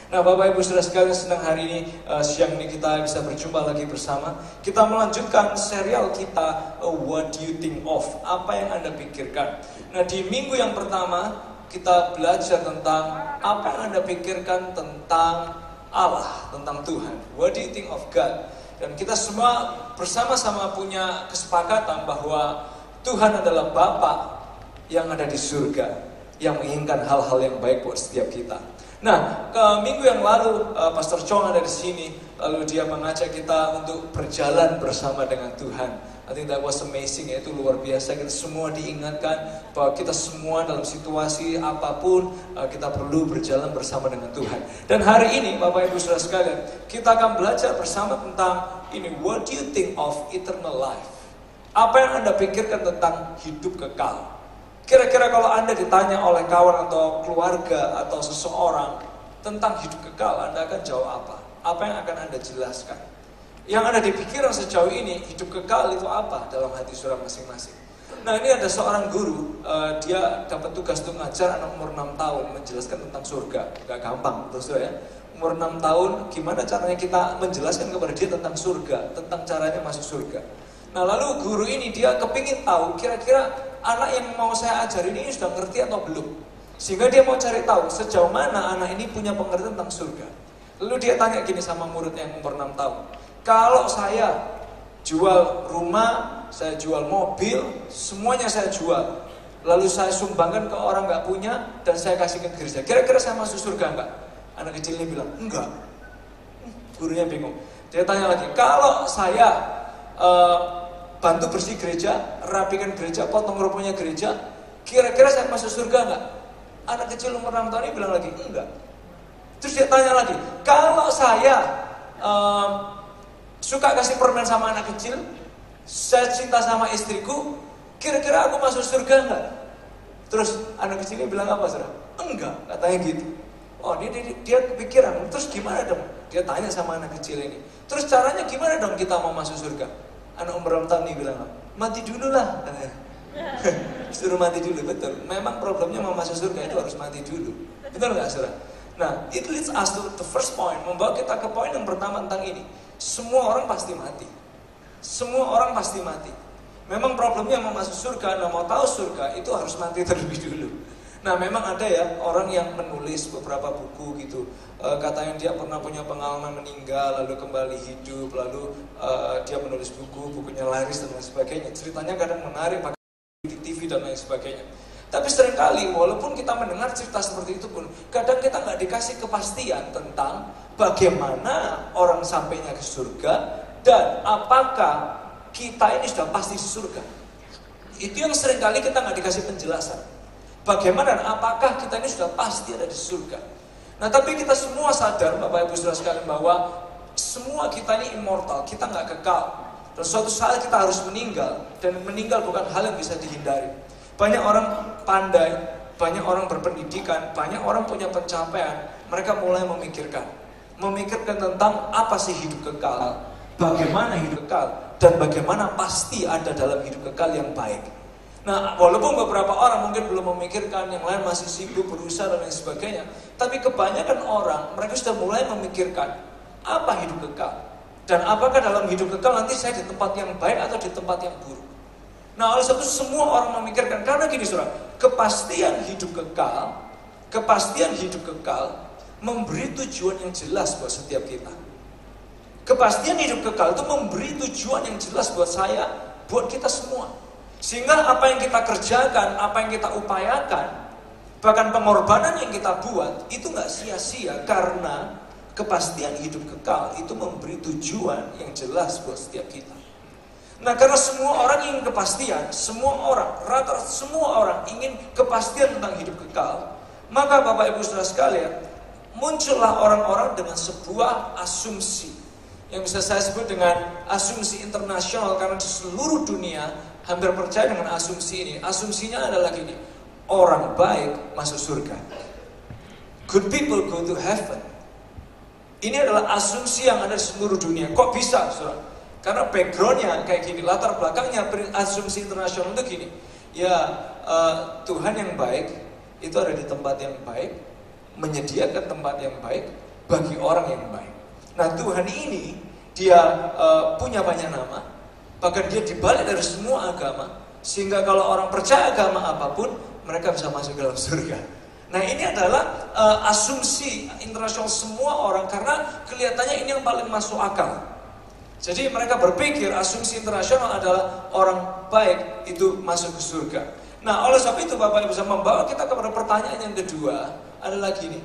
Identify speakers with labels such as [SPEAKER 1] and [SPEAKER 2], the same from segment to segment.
[SPEAKER 1] Nah, Bapak Ibu Saudara sekalian, senang hari ini, siang ini kita bisa berjumpa lagi bersama. Kita melanjutkan serial kita, What Do You Think Of? Apa yang Anda pikirkan? Nah, di minggu yang pertama kita belajar tentang apa yang Anda pikirkan tentang Allah, tentang Tuhan. What do you think of God? Dan kita semua bersama-sama punya kesepakatan bahwa Tuhan adalah Bapa yang ada di surga, yang menginginkan hal-hal yang baik buat setiap kita. Nah, minggu yang lalu Pastor Chong ada di sini, lalu dia mengajak kita untuk berjalan bersama dengan Tuhan. I think that was amazing, ya, itu luar biasa. Kita semua diingatkan bahwa kita semua dalam situasi apapun kita perlu berjalan bersama dengan Tuhan. Dan hari ini Bapak Ibu Saudara sekalian, kita akan belajar bersama tentang ini, what do you think of eternal life? Apa yang Anda pikirkan tentang hidup kekal? Kira-kira kalau Anda ditanya oleh kawan atau keluarga atau seseorang tentang hidup kekal, Anda akan jawab apa? Apa yang akan Anda jelaskan? Yang Anda dipikirkan sejauh ini, hidup kekal itu apa dalam hati saudara masing-masing? Nah, ini ada seorang guru, dia dapat tugas untuk ngajar anak umur 6 tahun, menjelaskan tentang surga. Gak gampang, betul saudara ya? Umur 6 tahun, gimana caranya kita menjelaskan kepada dia tentang surga, tentang caranya masuk surga. Nah, lalu guru ini dia kepingin tahu kira-kira anak yang mau saya ajarin ini sudah ngerti atau belum. Sehingga dia mau cari tahu sejauh mana anak ini punya pengertian tentang surga. Lalu dia tanya gini sama muridnya yang umur 6 tahun. Kalau saya jual rumah, saya jual mobil, semuanya saya jual, lalu saya sumbangkan ke orang gak punya dan saya kasih ke gereja, kira-kira saya masuk surga enggak? Anak kecil ini bilang, enggak. Gurunya bingung. Dia tanya lagi, kalau saya bantu bersih gereja, rapikan gereja, potong rumputnya gereja, kira-kira saya masuk surga enggak? Anak kecil umur 6 tahun ini bilang lagi, enggak. Terus dia tanya lagi, kalau saya suka kasih permen sama anak kecil, saya cinta sama istriku, kira-kira aku masuk surga enggak? Terus anak kecil ini bilang apa, saudara? Enggak, katanya gitu. Oh, dia kepikiran, terus gimana dong? Dia tanya sama anak kecil ini, terus caranya gimana dong kita mau masuk surga? Anak umur 6 tahun ini bilang, mati dulu lah, katanya. Suruh mati dulu, betul. Memang problemnya mau masuk surga itu harus mati dulu. Betul nggak, saudara? Nah, it leads us to the first point, membawa kita ke poin yang pertama tentang ini. Semua orang pasti mati. Semua orang pasti mati. Memang problemnya mau masuk surga, mau tahu surga itu harus mati terlebih dulu. Nah, memang ada ya orang yang menulis beberapa buku gitu, katanya dia pernah punya pengalaman meninggal lalu kembali hidup, lalu dia menulis buku, bukunya laris dan lain sebagainya. Ceritanya kadang menarik, pakai di TV dan lain sebagainya. Tapi seringkali walaupun kita mendengar cerita seperti itu pun, kadang kita nggak dikasih kepastian tentang bagaimana orang sampainya ke surga dan apakah kita ini sudah pasti di surga. Itu yang seringkali kita nggak dikasih penjelasan. Bagaimana dan apakah kita ini sudah pasti ada di surga. Nah, tapi kita semua sadar, Bapak Ibu Saudara sekalian, bahwa semua kita ini immortal, kita nggak kekal. Dan suatu saat kita harus meninggal, dan meninggal bukan hal yang bisa dihindari. Banyak orang pandai, banyak orang berpendidikan, banyak orang punya pencapaian, mereka mulai memikirkan tentang apa sih hidup kekal, bagaimana hidup kekal, dan bagaimana pasti ada dalam hidup kekal yang baik. Nah, walaupun beberapa orang mungkin belum memikirkan, yang lain masih sibuk berusaha dan lain sebagainya, tapi kebanyakan orang, mereka sudah mulai memikirkan apa hidup kekal. Dan apakah dalam hidup kekal nanti saya di tempat yang baik atau di tempat yang buruk. Nah, oleh sebab itu semua orang memikirkan, karena gini saudara, kepastian hidup kekal memberi tujuan yang jelas buat setiap kita. Kepastian hidup kekal itu memberi tujuan yang jelas buat saya, buat kita semua. Sehingga apa yang kita kerjakan, apa yang kita upayakan, bahkan pengorbanan yang kita buat, itu gak sia-sia karena kepastian hidup kekal itu memberi tujuan yang jelas buat setiap kita. Nah, karena semua orang ingin kepastian, rata-rata semua orang ingin kepastian tentang hidup kekal, maka Bapak Ibu Saudara sekalian, muncullah orang-orang dengan sebuah asumsi yang bisa saya sebut dengan asumsi internasional, karena di seluruh dunia hampir percaya dengan asumsi ini. Asumsinya adalah gini, orang baik masuk surga, good people go to heaven. Ini adalah asumsi yang ada di seluruh dunia. Kok bisa, saudara? Karena backgroundnya kayak gini, latar belakangnya asumsi internasional itu gini. Ya, Tuhan yang baik itu ada di tempat yang baik, menyediakan tempat yang baik, bagi orang yang baik. Nah, Tuhan ini dia punya banyak nama, bahkan dia dibalik dari semua agama, sehingga kalau orang percaya agama apapun, mereka bisa masuk dalam surga. Nah, ini adalah asumsi internasional semua orang, karena kelihatannya ini yang paling masuk akal. Jadi mereka berpikir asumsi internasional adalah orang baik itu masuk ke surga. Nah, oleh sebab itu Bapak Ibu bisa membawa kita kepada pertanyaan yang kedua, adalah gini.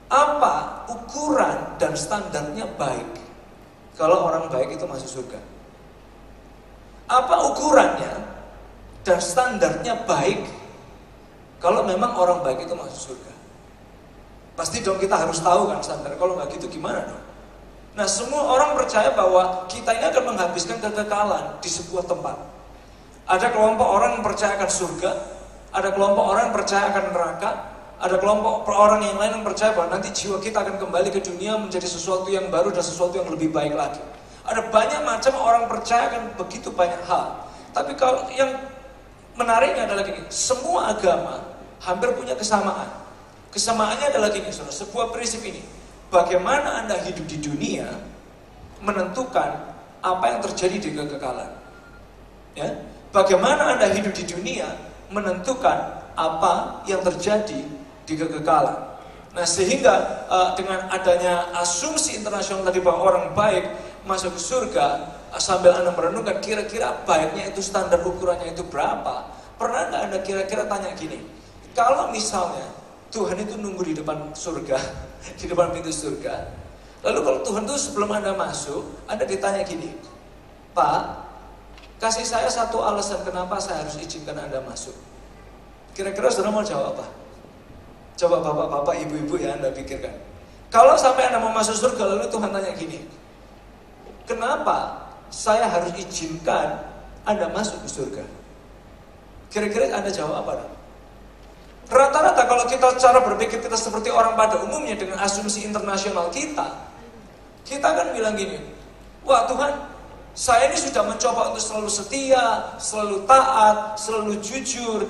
[SPEAKER 1] Apa ukuran dan standarnya baik kalau orang baik itu masuk surga? Apa ukurannya dan standarnya baik kalau memang orang baik itu masuk surga? Pasti dong kita harus tahu kan standar. Kalau nggak gitu gimana dong? Nah, semua orang percaya bahwa kita ini akan menghabiskan kekekalan di sebuah tempat. Ada kelompok orang yang percaya akan surga, ada kelompok orang yang percaya akan neraka, ada kelompok orang yang lain yang percaya bahwa nanti jiwa kita akan kembali ke dunia menjadi sesuatu yang baru dan sesuatu yang lebih baik lagi. Ada banyak macam orang percaya akan begitu banyak hal. Tapi kalau yang menariknya adalah gini, semua agama hampir punya kesamaan. Kesamaannya adalah gini, saudara, sebuah prinsip ini. Bagaimana Anda hidup di dunia menentukan apa yang terjadi di kekekalan. Ya? Bagaimana Anda hidup di dunia menentukan apa yang terjadi di kekekalan. Nah, sehingga dengan adanya asumsi internasional tadi bahwa orang baik masuk ke surga, sambil Anda merenungkan kira-kira baiknya itu standar ukurannya itu berapa. Pernah nggak Anda kira-kira tanya gini, kalau misalnya Tuhan itu nunggu di depan surga, di depan pintu surga, lalu kalau Tuhan itu sebelum Anda masuk, Anda ditanya gini, Pak, kasih saya satu alasan kenapa saya harus izinkan Anda masuk. Kira-kira saudara mau jawab apa? Coba bapak-bapak, ibu-ibu ya Anda pikirkan. Kalau sampai Anda mau masuk surga, lalu Tuhan tanya gini, kenapa saya harus izinkan Anda masuk ke surga? Kira-kira Anda jawab apa? Rata-rata kalau kita cara berpikir kita seperti orang pada umumnya dengan asumsi internasional kita akan bilang gini, wah Tuhan, saya ini sudah mencoba untuk selalu setia, selalu taat, selalu jujur,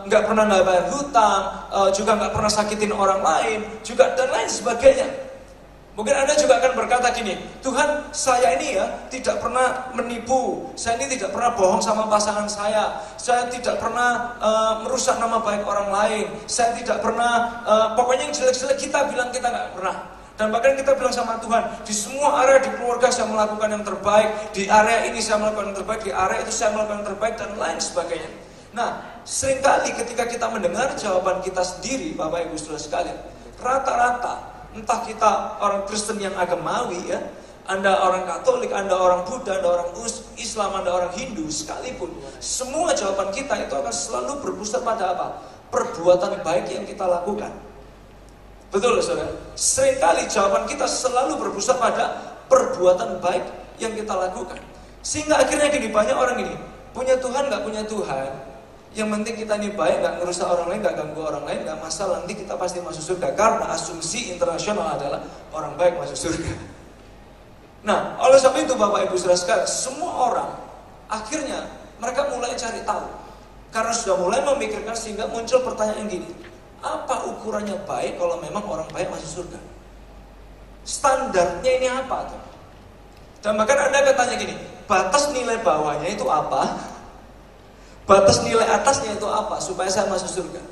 [SPEAKER 1] nggak pernah nggak bayar hutang, juga nggak pernah sakitin orang lain, juga dan lain sebagainya. Mungkin Anda juga akan berkata gini, Tuhan, saya ini ya tidak pernah menipu, saya ini tidak pernah bohong sama pasangan saya tidak pernah merusak nama baik orang lain, saya tidak pernah, pokoknya yang jelek-jelek kita bilang kita nggak pernah. Dan bahkan kita bilang sama Tuhan, di semua area di keluarga saya melakukan yang terbaik, di area ini saya melakukan yang terbaik, di area itu saya melakukan yang terbaik, dan lain sebagainya. Nah, seringkali ketika kita mendengar jawaban kita sendiri, Bapak Ibu Saudara sekalian, rata-rata entah kita orang Kristen yang agamawi ya, Anda orang Katolik, Anda orang Buddha, Anda orang Islam, Anda orang Hindu sekalipun, semua jawaban kita itu akan selalu berpusat pada apa? Perbuatan baik yang kita lakukan. Betul saudara? Seringkali jawaban kita selalu berpusat pada perbuatan baik yang kita lakukan. Sehingga akhirnya gini, banyak orang ini punya Tuhan gak punya Tuhan, yang penting kita ini baik, gak ngerusak orang lain, gak ganggu orang lain, gak masalah, nanti kita pasti masuk surga. Karena asumsi internasional adalah orang baik masuk surga. Nah, oleh sebab itu Bapak Ibu Saudara sekalian, semua orang akhirnya mereka mulai cari tahu. Karena sudah mulai memikirkan, sehingga muncul pertanyaan gini, apa ukurannya baik kalau memang orang baik masuk surga? Standarnya ini apa tuh? Dan bahkan Anda akan tanya gini, batas nilai bawahnya itu apa? Batas nilai atasnya itu apa supaya saya masuk surga?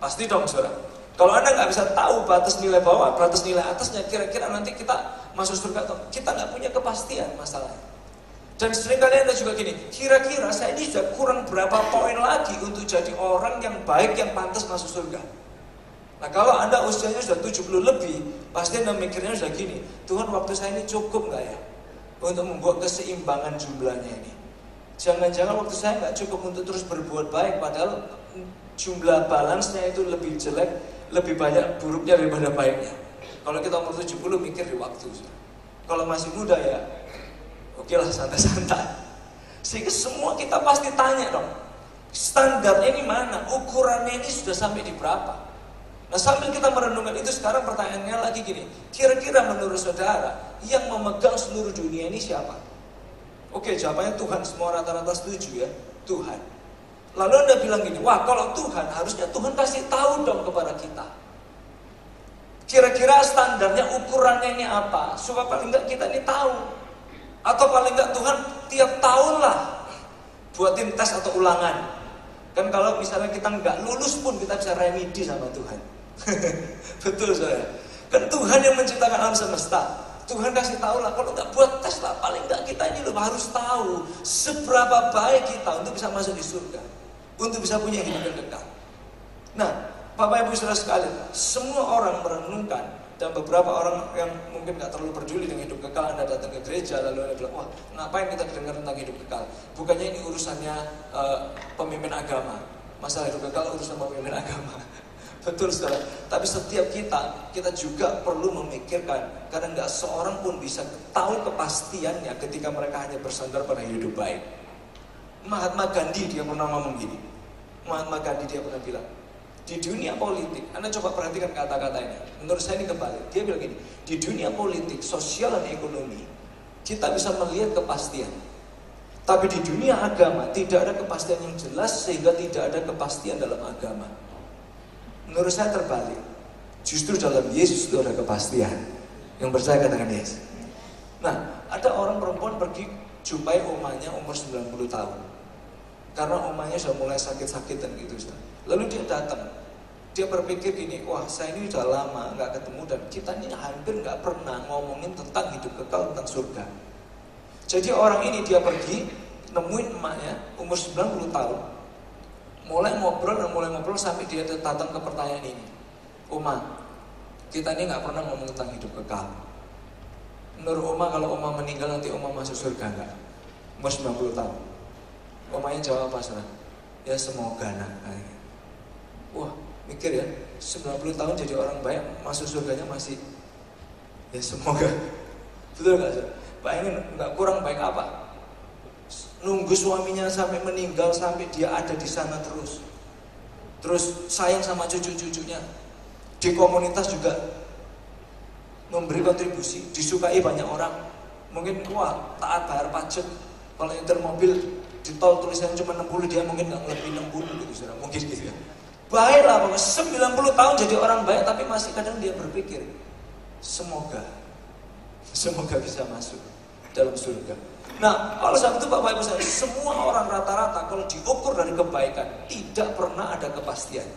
[SPEAKER 1] Pasti dong saudara. Kalau Anda nggak bisa tahu batas nilai bawah, batas nilai atasnya, kira-kira nanti kita masuk surga atau kita nggak punya kepastian masalahnya. Dan seringkali Anda juga gini, kira-kira saya ini sudah kurang berapa poin lagi untuk jadi orang yang baik, yang pantas masuk surga. Nah, kalau Anda usianya sudah 70 lebih, pasti Anda mikirnya sudah gini, Tuhan, waktu saya ini cukup nggak ya untuk membuat keseimbangan jumlahnya ini? Jangan-jangan waktu saya nggak cukup untuk terus berbuat baik, padahal jumlah balance-nya itu lebih jelek, lebih banyak buruknya daripada baiknya. Kalau kita umur 70 mikir di waktu. Kalau masih muda ya, oke lah, santai-santai. Sehingga semua kita pasti tanya dong, standarnya ini mana? Ukurannya ini sudah sampai di berapa? Nah, sambil kita merenungkan itu, sekarang pertanyaannya lagi gini, kira-kira menurut saudara, yang memegang seluruh dunia ini siapa? Oke, jawabannya Tuhan, semua rata-rata setuju ya, Tuhan. Lalu Anda bilang gini, wah kalau Tuhan, harusnya Tuhan kasih tahu dong kepada kita. Kira-kira standarnya, ukurannya ini apa? Supaya paling enggak kita ini tahu. Atau paling enggak Tuhan tiap tahun lah buatin tes atau ulangan. Kan kalau misalnya kita enggak lulus pun kita bisa remedi sama Tuhan. Betul saudara. Kan Tuhan yang menciptakan alam semesta. Tuhan kasih tahu lah, kalau enggak buat tes lah, paling enggak kita ini loh harus tahu seberapa baik kita untuk bisa masuk di surga, untuk bisa punya hidup yang kekal. Nah, Bapak Ibu Saudara sekalian, semua orang merenungkan, dan beberapa orang yang mungkin gak terlalu peduli dengan hidup kekal, Anda datang ke gereja lalu Anda bilang, wah ngapain kita dengar tentang hidup kekal? Bukannya ini urusannya pemimpin agama. Masalah hidup kekal urusan pemimpin agama. Betul saudara, tapi setiap kita juga perlu memikirkan, karena gak seorang pun bisa tahu kepastiannya ketika mereka hanya bersandar pada hidup baik. Mahatma Gandhi dia pernah ngomong gini. Mahatma Gandhi dia pernah bilang, di dunia politik, Anda coba perhatikan kata-katanya. Menurut saya ini kebalik. Dia bilang gini, di dunia politik, sosial dan ekonomi, kita bisa melihat kepastian. Tapi di dunia agama tidak ada kepastian yang jelas, sehingga tidak ada kepastian dalam agama. Menurut saya terbalik. Justru dalam Yesus itu ada kepastian. Yang percaya katakan yes. Nah, ada orang perempuan pergi jumpai omanya umur 90 tahun. Karena omanya sudah mulai sakit-sakitan gitu. Lalu dia datang. Dia berpikir gini, wah saya ini udah lama gak ketemu dan kita ini hampir gak pernah ngomongin tentang hidup kekal, tentang surga. Jadi orang ini dia pergi nemuin emaknya umur 90 tahun. Mulai ngobrol sampai dia datang ke pertanyaan ini. Oma, kita ini gak pernah ngomong tentang hidup kekal. Menurut Oma, kalau Oma meninggal nanti Oma masuk surga gak? Umur 90 tahun. Omanya jawab apa saudara? Ya semoga nak. Wah mikir ya, 90 tahun jadi orang baik, masuk surganya masih ya semoga. Betul gak saudara? Bayangin gak kurang baik apa? Nunggu suaminya sampai meninggal, sampai dia ada di sana terus sayang sama cucu-cucunya. Di komunitas juga memberi kontribusi, disukai banyak orang. Mungkin wah taat bayar pajak. Kalau nyetir mobil di tol tulisannya cuma 60, dia mungkin nggak lebih 60 gitu, saudara. Mungkin gitu ya. Baiklah, 90 tahun jadi orang baik, tapi masih kadang dia berpikir, semoga bisa masuk dalam surga. Nah, kalau saat itu Bapak Ibu saudara, semua orang rata-rata kalau diukur dari kebaikan tidak pernah ada kepastian.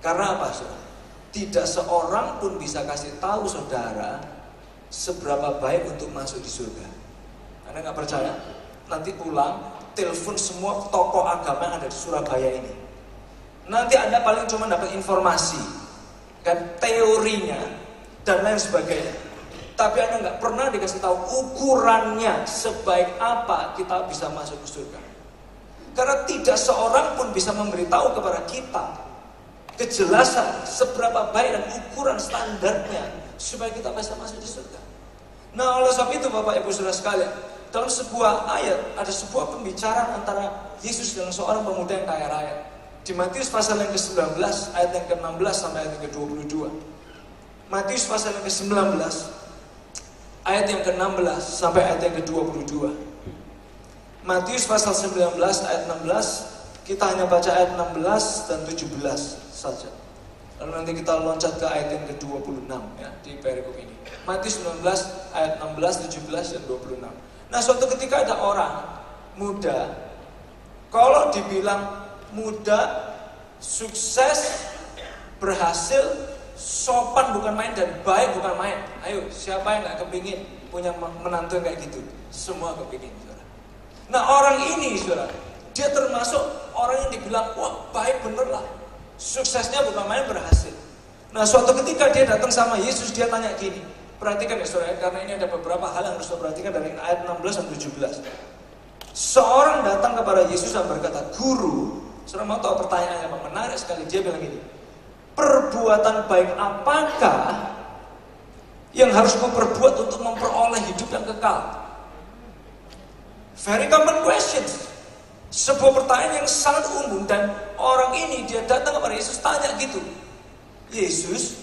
[SPEAKER 1] Karena apa saudara? Tidak seorang pun bisa kasih tahu saudara seberapa baik untuk masuk di surga. Anda nggak percaya? Nanti ulang, telepon semua tokoh agama yang ada di Surabaya ini. Nanti Anda paling cuma dapat informasi, kan teorinya dan lain sebagainya. Tapi Anda nggak pernah dikasih tahu ukurannya sebaik apa kita bisa masuk ke surga. Karena tidak seorang pun bisa memberitahu kepada kita kejelasan seberapa baik dan ukuran standarnya supaya kita bisa masuk di surga. Nah, oleh sebab itu Bapak Ibu Saudara sekalian, dalam sebuah ayat ada sebuah pembicaraan antara Yesus dengan seorang pemuda yang kaya raya. Di Matius pasal yang ke-19 ayat yang ke-16 sampai ayat yang ke-22. Matius pasal yang ke-19 ayat yang ke-16 sampai ayat yang ke-22. Matius pasal 19 ayat 16, kita hanya baca ayat 16 dan 17 saja. Lalu nanti kita loncat ke ayat yang ke-26 ya, di perikop ini. Matius 19 ayat 16, 17 dan 26. Nah, suatu ketika ada orang muda, kalau dibilang muda, sukses, berhasil, sopan bukan main dan baik bukan main. Ayo, siapa yang gak kepingin punya menantu yang kayak gitu? Semua kepingin, saudara. Nah, orang ini, saudara, dia termasuk orang yang dibilang, wah baik bener lah, suksesnya bukan main, berhasil. Nah, suatu ketika dia datang sama Yesus, dia tanya gini. Perhatikan ya saudara, karena ini ada beberapa hal yang harus kita perhatikan dari ayat 16 dan 17. Seorang datang kepada Yesus dan berkata, Guru, saudara mau tahu pertanyaannya apa? Menarik sekali. Dia bilang gini, perbuatan baik apakah yang harus kau perbuat untuk memperoleh hidup yang kekal? Very common questions. Sebuah pertanyaan yang sangat umum, dan orang ini dia datang kepada Yesus tanya gitu. Yesus,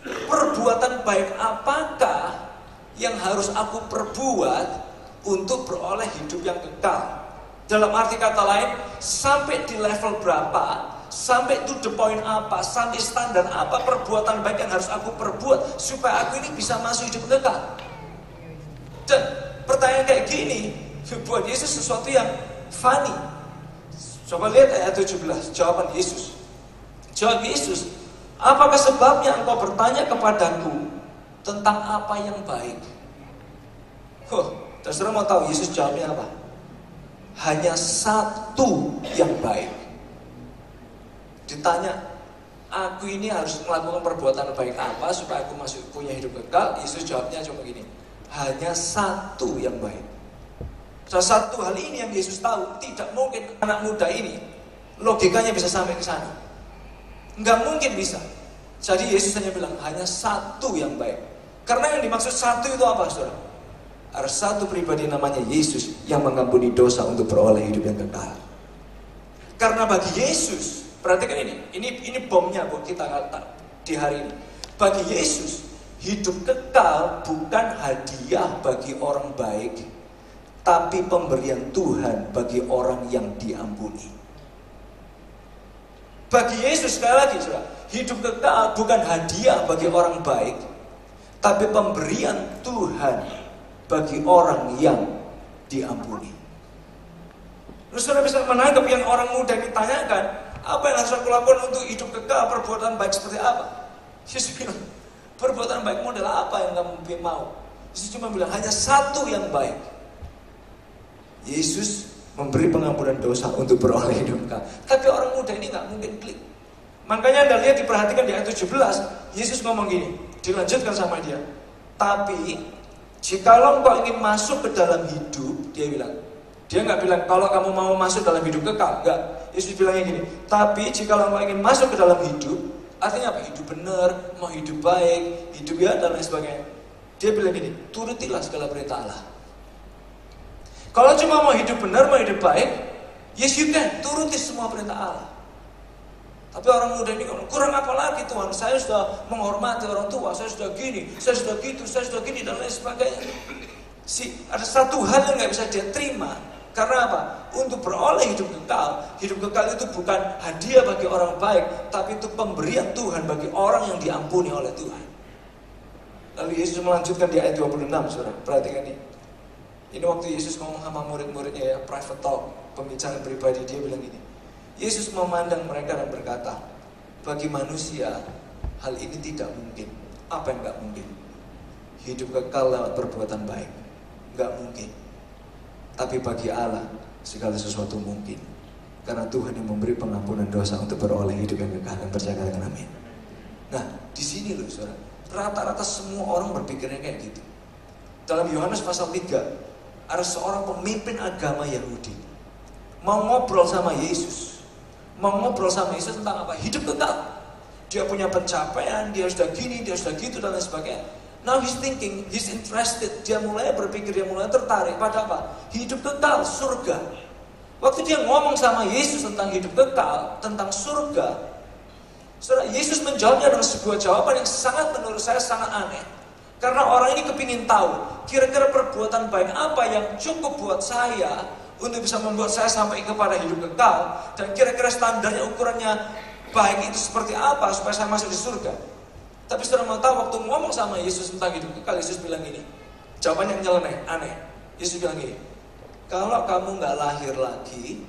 [SPEAKER 1] perbuatan baik apakah yang harus aku perbuat untuk beroleh hidup yang kekal? Dalam arti kata lain, sampai di level berapa sampai to the point apa, sampai standar apa perbuatan baik yang harus aku perbuat supaya aku ini bisa masuk hidup kekal. Dan pertanyaan kayak gini buat Yesus sesuatu yang funny. Coba lihat ayat 17, jawaban Yesus. Jawab Yesus, apakah sebabnya engkau bertanya kepadaku tentang apa yang baik? Terserah mau tahu Yesus jawabnya apa? Hanya satu yang baik. Ditanya, aku ini harus melakukan perbuatan baik apa supaya aku masuk punya hidup kekal? Yesus jawabnya cuma gini, hanya satu yang baik. Salah satu hal ini yang Yesus tahu, tidak mungkin anak muda ini logikanya bisa sampai ke sana. Nggak mungkin bisa. Jadi Yesus hanya bilang, hanya satu yang baik. Karena yang dimaksud satu itu apa, saudara? Ada satu pribadi namanya Yesus yang mengampuni dosa untuk beroleh hidup yang kekal. Karena bagi Yesus, perhatikan ini bomnya buat kita di hari ini. Bagi Yesus, hidup kekal bukan hadiah bagi orang baik, tapi pemberian Tuhan bagi orang yang diampuni. Bagi Yesus, sekali lagi, saudara, hidup kekal bukan hadiah bagi orang baik, tapi pemberian Tuhan bagi orang yang diampuni. Terus saudara bisa menangkap yang orang muda ditanyakan, apa yang harus aku lakukan untuk hidup kekal, perbuatan baik seperti apa? Yesus bilang, perbuatan baik model apa yang kamu mau? Yesus cuma bilang, hanya satu yang baik. Yesus memberi pengampunan dosa untuk beroleh hidup kekal. Tapi orang muda ini gak mungkin klik. Makanya Anda lihat, diperhatikan di ayat 17, Yesus ngomong gini, dilanjutkan sama dia. Tapi jikalau engkau ingin masuk ke dalam hidup, dia nggak bilang kalau kamu mau masuk dalam hidup kekal, enggak. Yesus bilangnya gini, tapi jikalau engkau ingin masuk ke dalam hidup, artinya apa? Hidup benar, mau hidup baik, hidup ya dan lain sebagainya. Dia bilang gini, turutilah segala perintah Allah. Kalau cuma mau hidup benar, mau hidup baik, yes you can, turuti semua perintah Allah. Tapi orang muda ini kurang apa lagi Tuhan? Saya sudah menghormati orang tua, saya sudah gini, saya sudah gitu, saya sudah gini dan lain sebagainya. Ada satu hal yang nggak bisa dia terima. Karena apa? Untuk beroleh hidup kekal itu bukan hadiah bagi orang baik, tapi itu pemberian Tuhan bagi orang yang diampuni oleh Tuhan. Lalu Yesus melanjutkan di ayat 26, saudara. Perhatikan ini. Ini waktu Yesus ngomong sama murid-muridnya ya, private talk, pembicaraan pribadi, dia bilang gini. Yesus memandang mereka dan berkata, bagi manusia hal ini tidak mungkin. Apa yang gak mungkin? Hidup kekal lewat perbuatan baik, gak mungkin. Tapi bagi Allah segala sesuatu mungkin, karena Tuhan yang memberi pengampunan dosa untuk beroleh hidup yang kekal. Dan percaya dengan amin. Nah di sini loh saudara, rata-rata semua orang berpikirnya kayak gitu. Dalam Yohanes pasal 3, ada seorang pemimpin agama Yahudi mau ngobrol sama Yesus. Mau ngobrol sama Yesus tentang apa? Hidup kekal. Dia punya pencapaian, dia sudah gini, dia sudah gitu dan lain sebagainya. Now he's thinking, he's interested. Dia mulai berpikir, dia mulai tertarik pada apa? Hidup kekal, surga. Waktu dia ngomong sama Yesus tentang hidup kekal, tentang surga, saudara, Yesus menjawabnya dengan sebuah jawaban yang sangat, menurut saya sangat aneh. Karena orang ini kepingin tahu, kira-kira perbuatan baik apa yang cukup buat saya untuk bisa membuat saya sampai kepada hidup kekal, dan kira-kira standarnya, ukurannya baik itu seperti apa supaya saya masuk di surga. Tapi saudara mau tahu, waktu ngomong sama Yesus tentang hidup kekal, Yesus bilang gini, jawabannya nyeleneh, aneh. Yesus bilang gini, kalau kamu gak lahir lagi,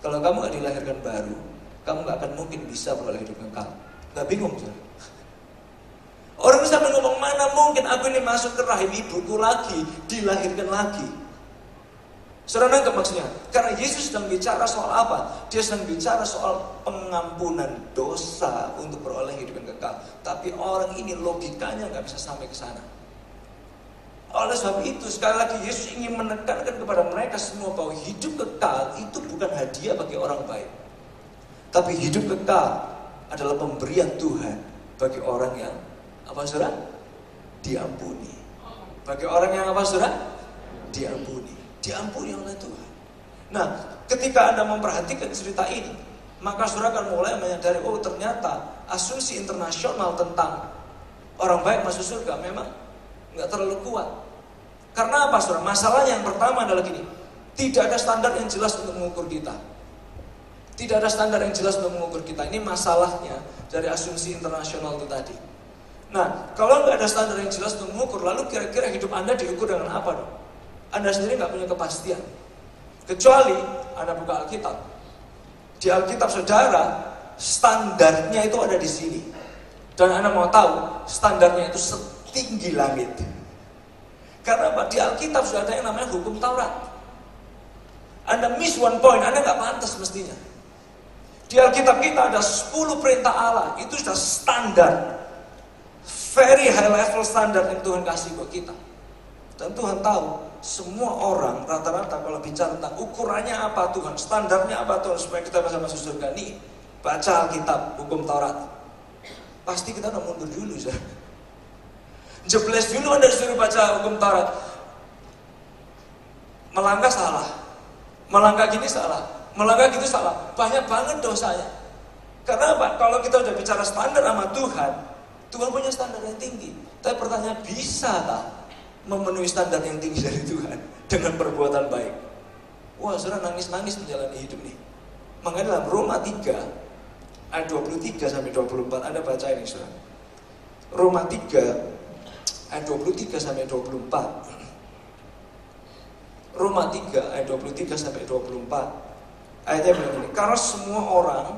[SPEAKER 1] kalau kamu gak dilahirkan baru, kamu gak akan mungkin bisa beroleh hidup kekal. Gak bingung saudara? Orang sampai ngomong, mana mungkin aku ini masuk ke rahim ibuku lagi, dilahirkan lagi. Saudara nangkep maksudnya? Karena Yesus sedang bicara soal apa? Dia sedang bicara soal pengampunan dosa untuk beroleh hidup yang kekal. Tapi orang ini logikanya gak bisa sampai ke sana. Oleh sebab itu, sekali lagi Yesus ingin menekankan kepada mereka semua bahwa hidup kekal itu bukan hadiah bagi orang baik, tapi hidup kekal adalah pemberian Tuhan bagi orang yang apa saudara? Diampuni. Bagi orang yang apa saudara? Diampuni. Diampuni oleh Tuhan. Nah, ketika Anda memperhatikan cerita ini, maka saudara akan mulai menyadari, oh ternyata asumsi internasional tentang orang baik masuk surga memang nggak terlalu kuat. Karena apa saudara? Masalahnya yang pertama adalah gini, tidak ada standar yang jelas untuk mengukur kita. Tidak ada standar yang jelas untuk mengukur kita. Ini masalahnya dari asumsi internasional itu tadi. Nah, kalau nggak ada standar yang jelas untuk mengukur, lalu kira-kira hidup Anda diukur dengan apa dong? Anda sendiri nggak punya kepastian. Kecuali Anda buka Alkitab. Di Alkitab saudara, standarnya itu ada di sini. Dan Anda mau tahu, standarnya itu setinggi langit. Karena di Alkitab sudah ada yang namanya hukum Taurat. Anda miss one point, Anda nggak pantas mestinya. Di Alkitab kita ada 10 perintah Allah, itu sudah standar. Very high level standar yang Tuhan kasih buat kita. Dan Tuhan tahu, semua orang rata-rata kalau bicara tentang ukurannya apa Tuhan, standarnya apa Tuhan, supaya kita bisa masuk surga. Nih, baca Alkitab, hukum Taurat. Pasti kita udah mundur dulu, jebles dulu Anda disuruh baca hukum Taurat. Melangkah salah, melangkah gini salah, melangkah gitu salah. Banyak banget dosanya. Karena apa? Kalau kita udah bicara standar sama Tuhan, Tuhan punya standar yang tinggi. Tapi pertanyaan, bisa tak memenuhi standar yang tinggi dari Tuhan dengan perbuatan baik? Wah, saudara nangis-nangis menjalani hidup nih. Makanya dalam Roma 3 ayat 23 sampai 24, Anda baca ini, saudara. Roma 3 ayat 23 sampai 24. Roma 3 ayat 23 sampai 24. Ayatnya bilang ini, karena semua orang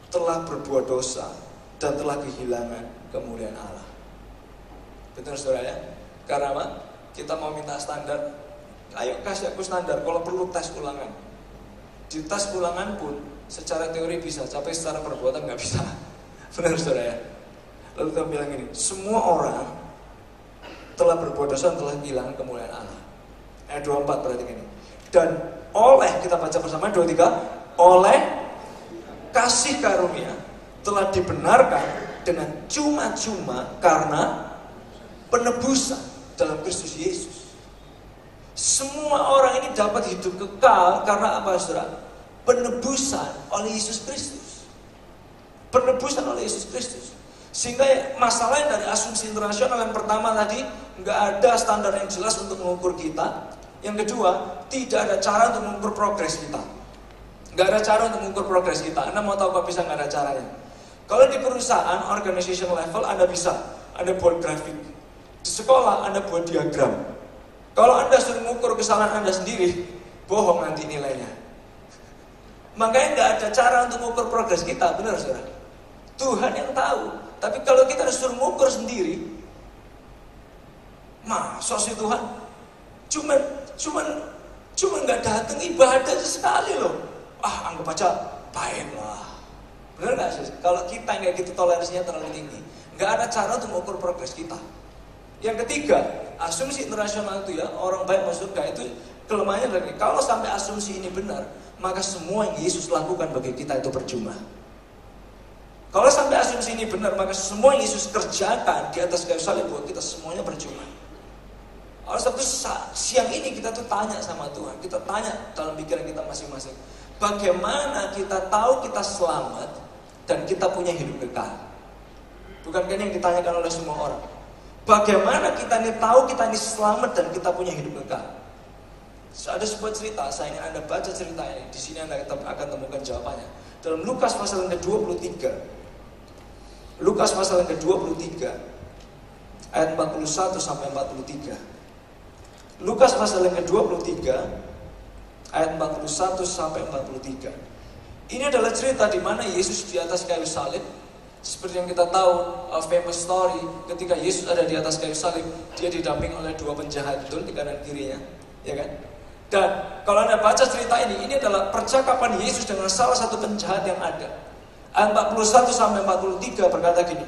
[SPEAKER 1] telah berbuat dosa dan telah kehilangan kemuliaan Allah. Betul saudara ya? Karena apa? Kita mau minta standar. Ayo kasih aku standar, kalau perlu tes ulangan. Di tes ulangan pun secara teori bisa, tapi secara perbuatan nggak bisa. Benar saudara ya? Lalu kita bilang ini, semua orang telah berbuat dosa dan telah kehilangan kemuliaan Allah. Ayat 24 berarti ini. Dan oleh, kita baca bersama 23, oleh kasih karunia telah dibenarkan dengan cuma-cuma karena penebusan dalam Kristus Yesus. Semua orang ini dapat hidup kekal karena apa saudara? Penebusan oleh Yesus Kristus. Penebusan oleh Yesus Kristus. Sehingga masalahnya dari asumsi internasional yang pertama tadi, nggak ada standar yang jelas untuk mengukur kita. Yang kedua, tidak ada cara untuk mengukur progres kita. Nggak ada cara untuk mengukur progres kita. Anda mau tahu kok bisa nggak ada caranya? Kalau di perusahaan, organization level, Anda bisa. Anda buat grafik. Di sekolah, Anda buat diagram. Kalau Anda suruh mengukur kesalahan Anda sendiri, bohong nanti nilainya. Makanya nggak ada cara untuk mengukur progres kita, benar saudara? Tuhan yang tahu. Tapi kalau kita suruh mengukur sendiri, masa sih Tuhan? Cuman nggak datang ibadah sekali loh. Anggap aja baik lah. Benar nggak sih? Kalau kita nggak gitu toleransinya terlalu tinggi, nggak ada cara untuk mengukur progres kita. Yang ketiga, asumsi internasional itu ya, orang baik masuk surga itu kelemahannya dari kalau sampai asumsi ini benar, maka semua yang Yesus lakukan bagi kita itu percuma. Kalau sampai asumsi ini benar, maka semua yang Yesus kerjakan di atas kayu salib buat kita semuanya percuma. Oleh sebab itu siang ini kita tuh tanya sama Tuhan, kita tanya dalam pikiran kita masing-masing, bagaimana kita tahu kita selamat dan kita punya hidup kekal? Bukankah ini yang ditanyakan oleh semua orang? Bagaimana kita ini tahu kita ini selamat dan kita punya hidup kekal? So, ada sebuah cerita, saya ingin Anda baca cerita ini. Di sini Anda akan temukan jawabannya. Dalam Lukas pasal yang ke-23. Lukas pasal yang ke-23 ayat 41 sampai 43. Lukas pasal yang ke-23 ayat 41 sampai 43. Ini adalah cerita di mana Yesus di atas kayu salib. Seperti yang kita tahu, famous story, ketika Yesus ada di atas kayu salib, dia didampingi oleh dua penjahat, betul, di kanan kirinya, ya kan? Dan kalau Anda baca cerita ini adalah percakapan Yesus dengan salah satu penjahat yang ada. Ayat 41 sampai 43 berkata gini.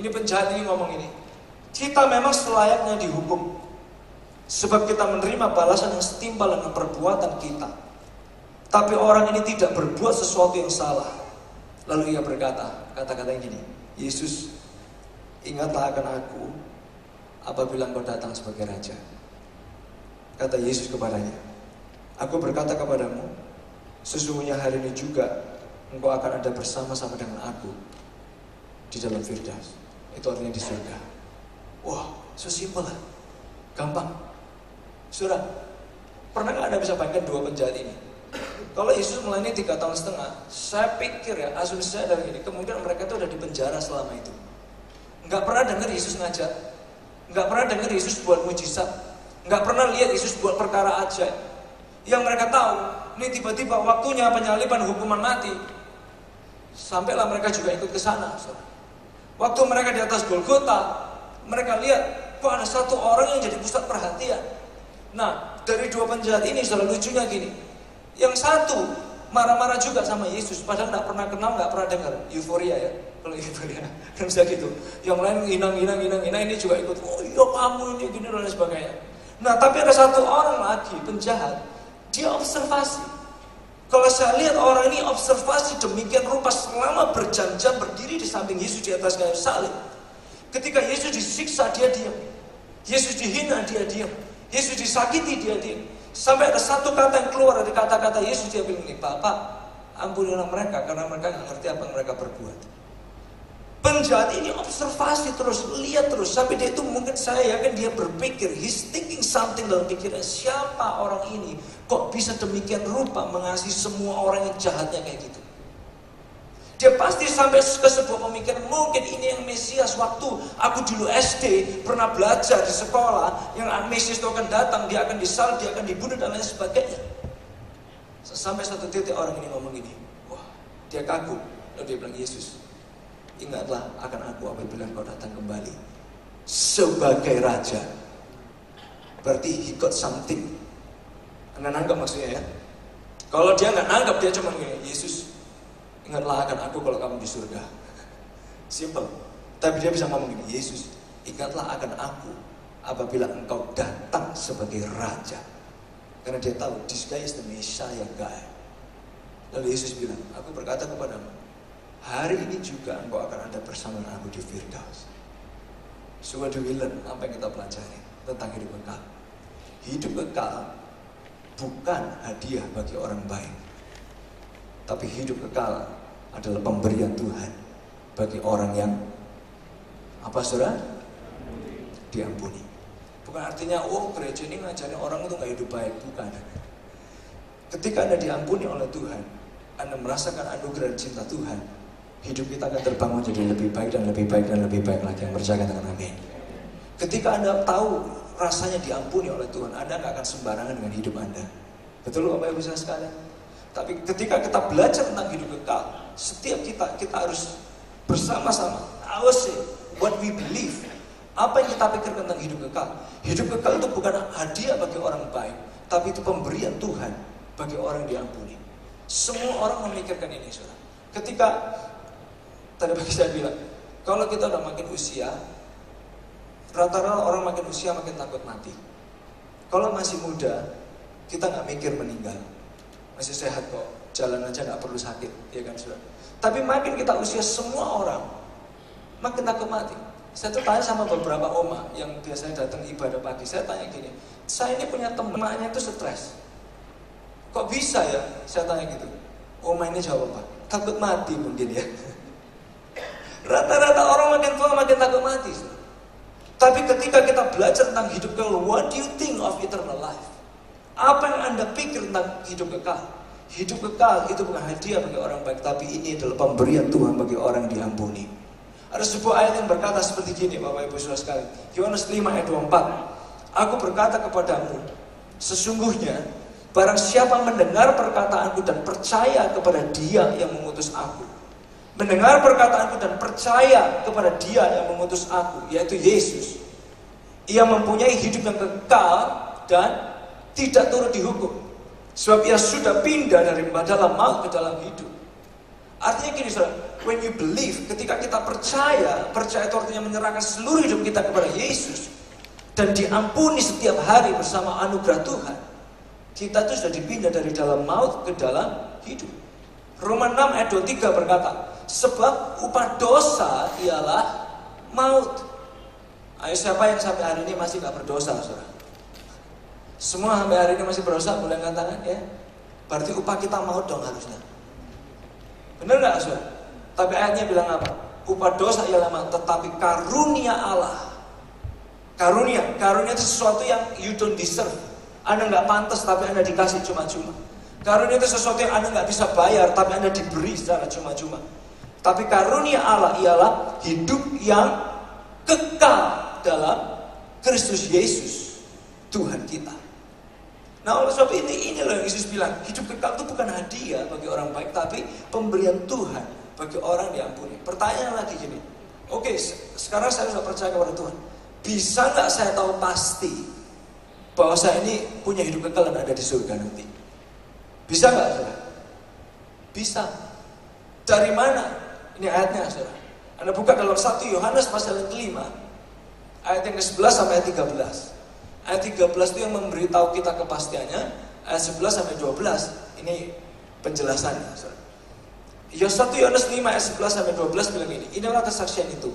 [SPEAKER 1] Ini penjahat ini ngomong ini. Kita memang selayaknya dihukum, sebab kita menerima balasan yang setimpal dengan perbuatan kita. Tapi orang ini tidak berbuat sesuatu yang salah. Lalu ia berkata, kata-kata yang gini, Yesus, ingatlah akan aku apabila engkau datang sebagai raja. Kata Yesus kepadanya, aku berkata kepadamu, sesungguhnya hari ini juga engkau akan ada bersama-sama dengan aku di dalam Firdaus. Itu artinya di surga. Wah, so simple lah, gampang. Saudara, pernah nggak Anda bisa bayangkan dua penjahat ini? Kalau Yesus melayani 3 tahun setengah, saya pikir ya, asumsi saya dari ini, kemungkinan mereka itu udah di penjara selama itu. Nggak pernah dengar Yesus ngajar, nggak pernah dengar Yesus buat mujizat, nggak pernah lihat Yesus buat perkara ajaib. Yang mereka tahu, ini tiba-tiba waktunya penyaliban hukuman mati, sampailah mereka juga ikut ke sana. Waktu mereka di atas Golgota, mereka lihat, kok ada satu orang yang jadi pusat perhatian. Nah, dari 2 penjahat ini, saudara, lucunya gini. Yang satu marah-marah juga sama Yesus, padahal nggak pernah kenal, nggak pernah dengar. Euforia ya, kalau euforia kan bisa gitu. Yang lain hinang, ini juga ikut. Oh iya kamu ini gini dan sebagainya. Nah, tapi ada satu orang lagi penjahat, dia observasi. Kalau saya lihat orang ini observasi demikian rupa selama berjam-jam berdiri di samping Yesus di atas kayu salib. Ketika Yesus disiksa, dia diam. Yesus dihina, dia diam. Yesus disakiti, dia diam. Sampai ada satu kata yang keluar dari kata-kata Yesus, dia bilang ini, Bapak, ampunilah mereka karena mereka nggak ngerti apa yang mereka perbuat. Penjahat ini observasi terus, lihat terus, sampai dia itu mungkin saya yakin dia berpikir, he's thinking something dalam pikiran, siapa orang ini kok bisa demikian rupa mengasihi semua orang yang jahatnya kayak gitu. Dia pasti sampai ke sebuah pemikiran, mungkin ini yang Mesias. Waktu aku dulu SD pernah belajar di sekolah, yang Mesias itu akan datang, dia akan disalib, dia akan dibunuh dan lain sebagainya. Sampai satu titik orang ini ngomong gini, wah, dia kagum. Lalu dia bilang, Yesus, ingatlah akan aku apabila kau datang kembali sebagai Raja. Berarti he got something. Nggak nangkap maksudnya ya. Kalau dia nggak nangkap, dia cuma gini, Yesus, ingatlah akan aku kalau kamu di surga. Simple. Tapi dia bisa ngomong gini, Yesus, ingatlah akan aku apabila engkau datang sebagai Raja. Karena dia tahu, this guy is the Messiah guy. Lalu Yesus bilang, aku berkata kepadamu, hari ini juga engkau akan ada bersama aku di Firdaus. So what do we learn? Apa yang kita pelajari tentang hidup kekal? Hidup kekal bukan hadiah bagi orang baik, tapi hidup kekal adalah pemberian Tuhan bagi orang yang apa saudara? Diampuni. Bukan artinya, oh gereja ini ngajarin orang itu gak hidup baik. Bukan. Ketika Anda diampuni oleh Tuhan, Anda merasakan anugerah dan cinta Tuhan, hidup kita akan terbangun jadi lebih baik dan lebih baik dan lebih baik lagi. Yang percaya dengan amin. Ketika Anda tahu rasanya diampuni oleh Tuhan, Anda gak akan sembarangan dengan hidup Anda. Betul Bapak Ibu sekalian? Tapi ketika kita belajar tentang hidup kekal, setiap kita harus bersama-sama, I will say what we believe. Apa yang kita pikir tentang hidup kekal? Hidup kekal itu bukan hadiah bagi orang baik, tapi itu pemberian Tuhan bagi orang yang diampuni. Semua orang memikirkan ini, saudara. Ketika tadi pagi saya bilang, kalau kita udah makin usia, rata-rata orang makin usia makin takut mati. Kalau masih muda, kita nggak mikir meninggal. Masih sehat kok, jalan aja nggak perlu sakit, ya kan saudara. Tapi makin kita usia, semua orang makin takut mati. Saya tuh tanya sama beberapa oma yang biasanya datang ibadah pagi. Saya tanya gini, saya ini punya temannya itu stres. Kok bisa ya? Saya tanya gitu. Oma ini jawab apa? Takut mati mungkin ya. Rata-rata orang makin tua makin takut mati. Tapi ketika kita belajar tentang hidup kekal, what do you think of eternal life? Apa yang Anda pikir tentang hidup kekal? Hidup kekal itu bukan hadiah bagi orang baik, tapi ini adalah pemberian Tuhan bagi orang yang diampuni. Ada sebuah ayat yang berkata seperti gini, Bapak Ibu Saudara sekalian. Yohanes 5 ayat 24. Aku berkata kepadamu, sesungguhnya barang siapa mendengar perkataanku dan percaya kepada Dia yang mengutus aku. Mendengar perkataanku dan percaya kepada Dia yang mengutus aku, yaitu Yesus. Ia mempunyai hidup yang kekal dan tidak turut dihukum. Sebab ia sudah pindah dari dalam maut ke dalam hidup. Artinya gini saudara, when you believe, ketika kita percaya itu artinya menyerahkan seluruh hidup kita kepada Yesus dan diampuni setiap hari bersama anugerah Tuhan, kita itu sudah dipindah dari dalam maut ke dalam hidup. Roma 6 ayat 23 berkata, sebab upah dosa ialah maut. Ayo siapa yang sampai hari ini masih gak berdosa saudara? Semua sampai hari ini masih berdosa, boleh angkat tangan ya? Berarti upah kita maut dong harusnya. Benar gak saudara? Tapi ayatnya bilang apa? Upah dosa ialah maut, tetapi karunia Allah. Karunia itu sesuatu yang you don't deserve. Anda gak pantas tapi Anda dikasih cuma-cuma. Karunia itu sesuatu yang Anda nggak bisa bayar, tapi Anda diberi secara cuma-cuma. Tapi karunia Allah ialah hidup yang kekal dalam Kristus Yesus, Tuhan kita. Nah, oleh sebab ini loh yang Yesus bilang, hidup kekal itu bukan hadiah bagi orang baik, tapi pemberian Tuhan bagi orang diampuni. Pertanyaan lagi gini, oke, sekarang saya sudah percaya kepada Tuhan. Bisa nggak saya tahu pasti bahwa saya ini punya hidup kekal dan ada di surga nanti? Bisa nggak, saudara? Bisa. Dari mana? Ini ayatnya, saudara. Anda buka dalam 1 Yohanes pasal yang kelima, ayat yang ke-11 sampai ayat 13. Ayat 13 itu yang memberitahu kita kepastiannya. Ayat 11 sampai 12 ini penjelasannya, saudara. 1 Yohanes 5 ayat 11 sampai 12 bilang ini, inilah kesaksian itu,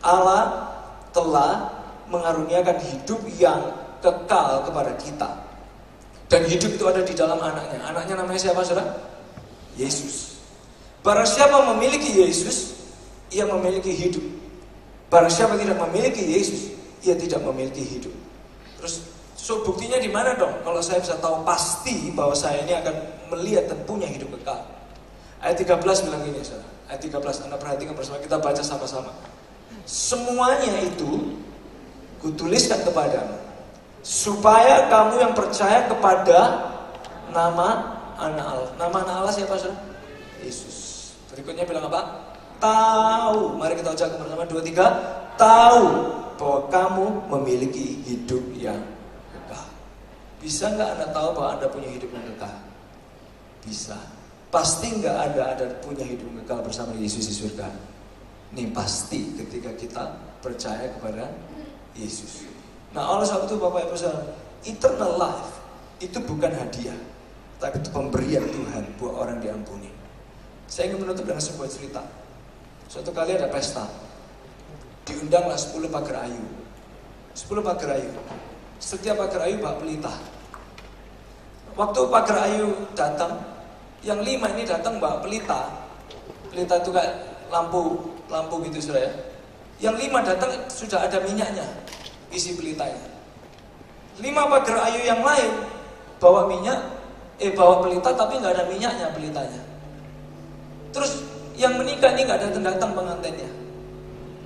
[SPEAKER 1] Allah telah mengaruniakan hidup yang kekal kepada kita. Dan hidup itu ada di dalam anaknya. Anaknya namanya siapa, saudara? Yesus. Barang siapa memiliki Yesus, ia memiliki hidup. Barang siapa tidak memiliki Yesus, ia tidak memiliki hidup. Terus buktinya di mana dong? Kalau saya bisa tahu pasti bahwa saya ini akan melihat dan punya hidup kekal. Ayat 13 bilang gini, saudara. Ayat 13, Anda perhatikan bersama, kita baca sama-sama. Semuanya itu kutuliskan kepadamu, supaya kamu yang percaya kepada nama anak Allah. Nama anak Allah siapa, saudara? Yesus. Berikutnya bilang apa? Tahu. Mari kita ucapkan bersama, 2, 3. Tahu bahwa kamu memiliki hidup yang kekal. Bisa nggak Anda tahu bahwa Anda punya hidup yang kekal? Bisa. Pasti nggak ada punya hidup yang kekal bersama Yesus di surga? Ini pasti ketika kita percaya kepada Yesus. Nah, oleh sebab itu Bapak Ibu Saudara, eternal life itu bukan hadiah, tapi itu pemberian Tuhan buat orang diampuni. Saya ingin menutup dengan sebuah cerita. Suatu kali ada pesta, diundanglah 10 pagar ayu. 10 pagar ayu. Setiap pagar ayu bak pelita. Waktu pagar ayu datang, yang 5 ini datang bak pelita. Pelita itu kayak lampu gitu, saudara ya. Yang 5 datang sudah ada minyaknya, isi pelitanya. 5 pagar ayu yang lain bawa bawa pelita tapi nggak ada minyaknya pelitanya. Terus yang menikah ini nggak datang pengantinnya.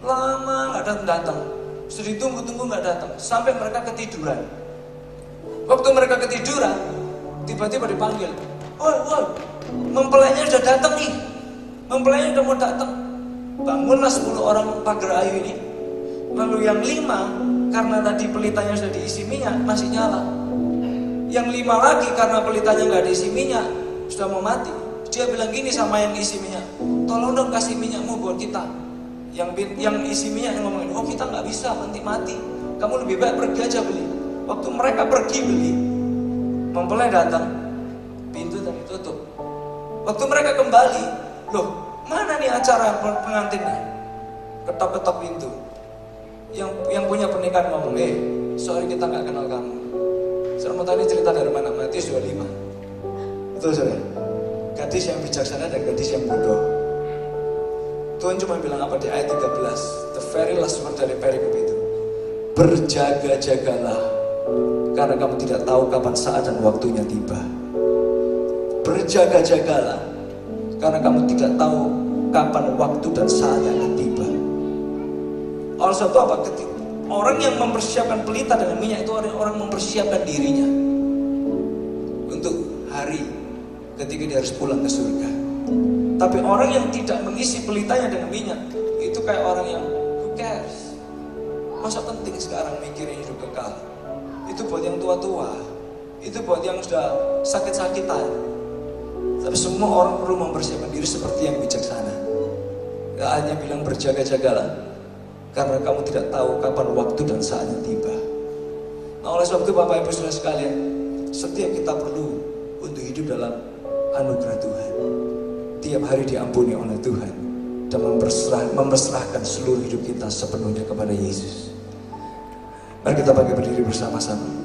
[SPEAKER 1] Lama nggak datang. Sudah ditunggu-tunggu nggak datang. Sampai mereka ketiduran. Waktu mereka ketiduran, tiba-tiba dipanggil. Woi, mempelainya sudah datang nih. Mempelainya sudah mau datang. Bangunlah 10 orang pagar ayu ini. Lalu yang 5, karena tadi pelitanya sudah diisi minyak, masih nyala. Yang 5 lagi karena pelitanya nggak diisi minyak, sudah mau mati. Dia bilang gini sama yang isi minyak, tolong dong kasih minyakmu buat kita. Yang isi minyak yang ngomongin, oh kita nggak bisa, nanti mati. Kamu lebih baik pergi aja beli. Waktu mereka pergi beli, mempelai datang, pintu tadi tutup. Waktu mereka kembali, loh mana nih acara pengantinnya? Ketok-ketok pintu. Yang punya pernikahan ngomong, sorry kita nggak kenal kamu. Saya mau tanya cerita dari mana? Matius 25. Betul saudara? Gadis yang bijaksana dan gadis yang bodoh. Tuhan cuma bilang apa di ayat 13, the very last word dari perikop itu, berjaga-jagalah karena kamu tidak tahu kapan saat dan waktunya tiba. Berjaga-jagalah karena kamu tidak tahu kapan waktu dan saatnya akan tiba. Oleh sebab itu apa? Orang yang mempersiapkan pelita dengan minyak itu orang mempersiapkan dirinya untuk hari ketika dia harus pulang ke surga. Tapi orang yang tidak mengisi pelitanya dengan minyak, itu kayak orang yang who cares? Masa penting sekarang mikirin hidup kekal? Itu buat yang tua-tua, itu buat yang sudah sakit-sakitan. Tapi semua orang perlu mempersiapkan diri seperti yang bijaksana. Gak hanya bilang berjaga-jagalah karena kamu tidak tahu kapan waktu dan saatnya tiba. Nah, oleh sebab itu Bapak Ibu Saudara sekalian, setiap kita perlu untuk hidup dalam anugerah Tuhan. Tiap hari diampuni oleh Tuhan dan memperserahkan seluruh hidup kita sepenuhnya kepada Yesus. Mari kita bangkit berdiri bersama-sama.